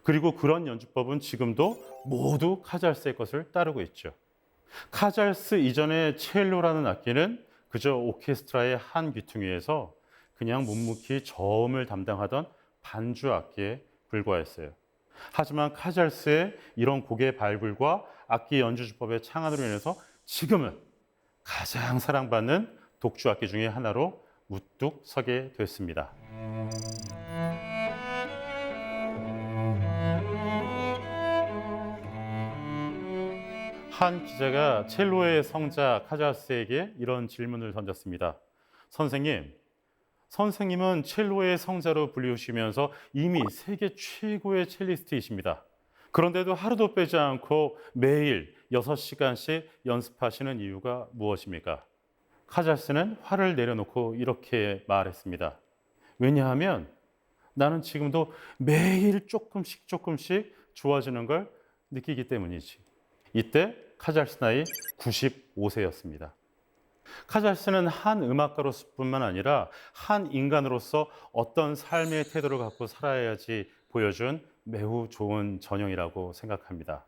그리고 그런 연주법은 지금도 모두 카잘스의 것을 따르고 있죠. 카잘스 이전의 첼로라는 악기는 그저 오케스트라의 한 귀퉁이에서 그냥 묵묵히 저음을 담당하던 반주 악기에 불과했어요. 하지만 카잘스의 이런 곡의 발굴과 악기 연주주법의 창안으로 인해서 지금은 가장 사랑받는 독주 악기 중에 하나로 우뚝 서게 됐습니다. 한 기자가 첼로의 성자 카잘스에게 이런 질문을 던졌습니다. 선생님은 첼로의 성자로 불리우시면서 이미 세계 최고의 첼리스트이십니다. 그런데도 하루도 빼지 않고 매일 6시간씩 연습하시는 이유가 무엇입니까? 카잘스는 화를 내려놓고 이렇게 말했습니다. 왜냐하면 나는 지금도 매일 조금씩 좋아지는 걸 느끼기 때문이지. 이때 카잘스 나이 95세였습니다. 카잘스는 한 음악가로서뿐만 아니라 한 인간으로서 어떤 삶의 태도를 갖고 살아야지 보여준 매우 좋은 전형이라고 생각합니다.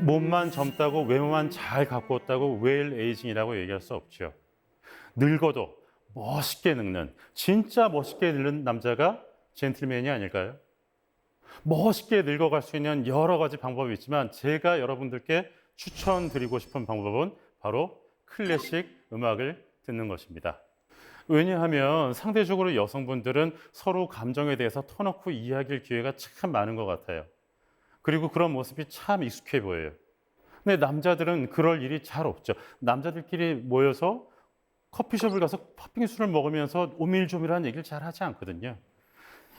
몸만 젊다고 외모만 잘 갖고 왔다고 웰 에이징이라고 얘기할 수 없죠. 늙어도 멋있게 늙는, 진짜 멋있게 늙는 남자가 젠틀맨이 아닐까요? 멋있게 늙어갈 수 있는 여러 가지 방법이 있지만 제가 여러분들께 추천드리고 싶은 방법은 바로 클래식 음악을 듣는 것입니다. 왜냐하면 상대적으로 여성분들은 서로 감정에 대해서 터놓고 이야기할 기회가 참 많은 것 같아요. 그리고 그런 모습이 참 익숙해 보여요. 근데 남자들은 그럴 일이 잘 없죠. 남자들끼리 모여서 커피숍을 가서 팥빙수를 먹으면서 오밀조밀한 얘기를 잘 하지 않거든요.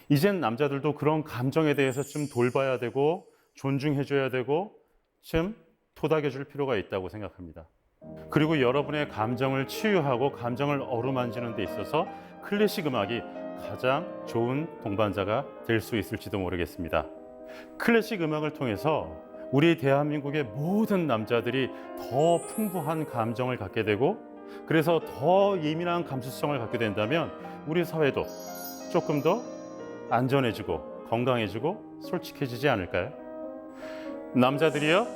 이젠 남자들도 그런 감정에 대해서 좀 돌봐야 되고 존중해줘야 되고 좀 토닥여줄 필요가 있다고 생각합니다. 그리고 여러분의 감정을 치유하고 감정을 어루만지는 데 있어서 클래식 음악이 가장 좋은 동반자가 될 수 있을지도 모르겠습니다. 클래식 음악을 통해서 우리 대한민국의 모든 남자들이 더 풍부한 감정을 갖게 되고 그래서 더 예민한 감수성을 갖게 된다면 우리 사회도 조금 더 안전해지고 건강해지고 솔직해지지 않을까요? 남자들이여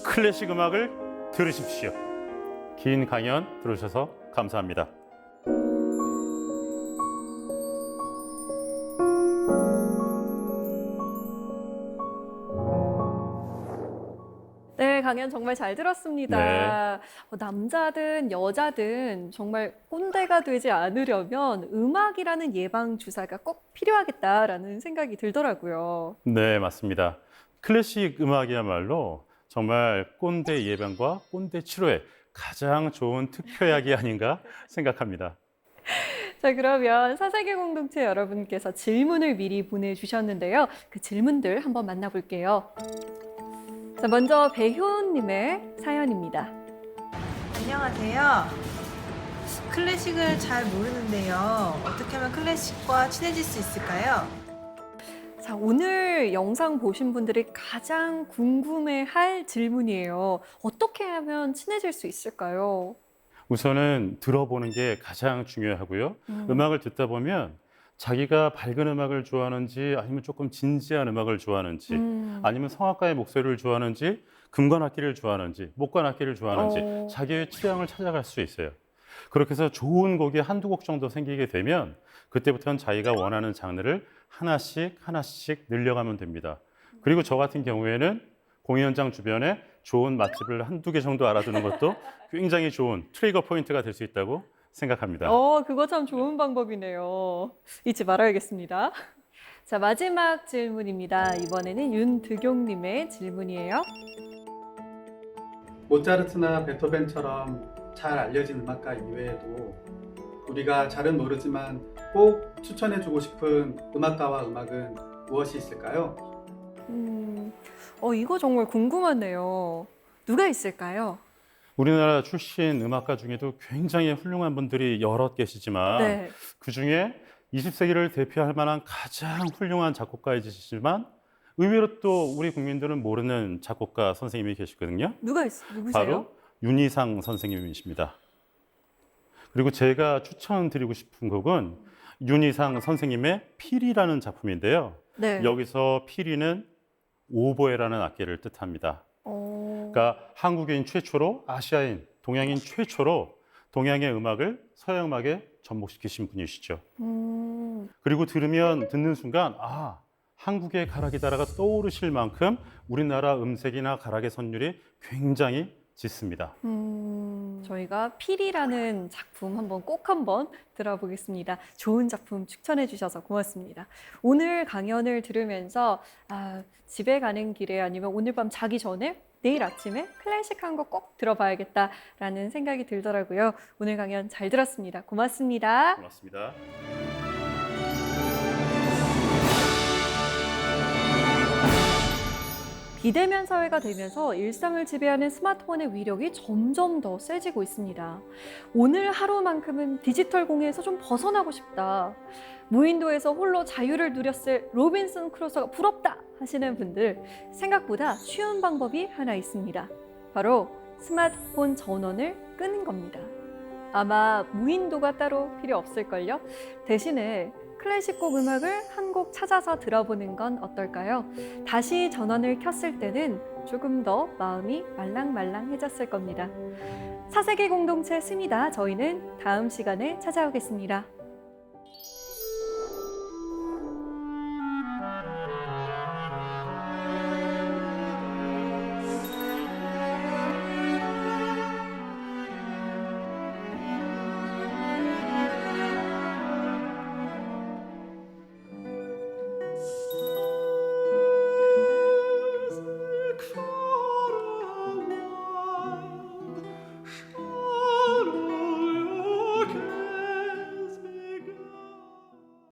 클래식 음악을 들으십시오. 긴 강연 들으셔서 감사합니다. 네, 강연 정말 잘 들었습니다. 남자든 여자든 정말 꼰대가 되지 않으려면 음악이라는 예방 주사가 꼭 필요하겠다라는 생각이 들더라고요. 네, 맞습니다. 클래식 음악이야말로 정말 꼰대 예방과 꼰대 치료에 가장 좋은 특효약이 아닌가 생각합니다. 자, 그러면 사세계 공동체 여러분께서 질문을 미리 보내주셨는데요. 그 질문들 한번 만나볼게요. 자, 먼저 배효은님의 사연입니다. 안녕하세요. 클래식을 잘 모르는데요. 어떻게 하면 클래식과 친해질 수 있을까요? 자, 오늘 영상 보신 분들이 가장 궁금해할 질문이에요. 어떻게 하면 친해질 수 있을까요? 우선은 들어보는 게 가장 중요하고요. 음악을 듣다 보면 자기가 밝은 음악을 좋아하는지 아니면 조금 진지한 음악을 좋아하는지 아니면 성악가의 목소리를 좋아하는지 금관 악기를 좋아하는지 목관 악기를 좋아하는지 자기의 취향을 찾아갈 수 있어요. 그렇게 해서 좋은 곡이 한두 곡 정도 생기게 되면 그때부터는 자기가 원하는 장르를 하나씩 늘려가면 됩니다. 그리고 저 같은 경우에는 공연장 주변에 좋은 맛집을 한두 개 정도 알아두는 것도 굉장히 좋은 트리거 포인트가 될 수 있다고 생각합니다. 그거 참 좋은 방법이네요. 잊지 말아야겠습니다. 자, 마지막 질문입니다. 이번에는 윤득용님의 질문이에요. 모차르트나 베토벤처럼 잘 알려진 음악가 이외에도 우리가 잘은 모르지만 꼭 추천해주고 싶은 음악가와 음악은 무엇이 있을까요? 이거 정말 궁금하네요. 누가 있을까요? 우리나라 출신 음악가 중에도 굉장히 훌륭한 분들이 여럿 계시지만 네. 그중에 20세기를 대표할 만한 가장 훌륭한 작곡가이시지만 의외로 또 우리 국민들은 모르는 작곡가 선생님이 계시거든요. 누구세요? 바로 윤희상 선생님이십니다. 그리고 제가 추천드리고 싶은 곡은 윤희상 선생님의 피리라는 작품인데요. 네. 여기서 피리는 오보에라는 악기를 뜻합니다. 그러니까 한국인 최초로 아시아인, 동양인 최초로 동양의 음악을 서양 음악에 접목시키신 분이시죠. 그리고 듣는 순간 한국의 가락이다라가 떠오르실 만큼 우리나라 음색이나 가락의 선율이 굉장히 짙습니다. 저희가 필이라는 작품 한번 들어보겠습니다. 좋은 작품 추천해 주셔서 고맙습니다. 오늘 강연을 들으면서 집에 가는 길에 아니면 오늘 밤 자기 전에 내일 아침에 클래식 한 곡 꼭 들어봐야겠다라는 생각이 들더라고요. 오늘 강연 잘 들었습니다. 고맙습니다. 고맙습니다. 비대면 사회가 되면서 일상을 지배하는 스마트폰의 위력이 점점 더 세지고 있습니다. 오늘 하루만큼은 디지털 공해에서 좀 벗어나고 싶다. 무인도에서 홀로 자유를 누렸을 로빈슨 크루소가 부럽다 하시는 분들, 생각보다 쉬운 방법이 하나 있습니다. 바로 스마트폰 전원을 끄는 겁니다. 아마 무인도가 따로 필요 없을걸요? 대신에 클래식곡 음악을 한 곡 찾아서 들어보는 건 어떨까요? 다시 전원을 켰을 때는 조금 더 마음이 말랑말랑해졌을 겁니다. 사세계 공동체 스미다. 저희는 다음 시간에 찾아오겠습니다.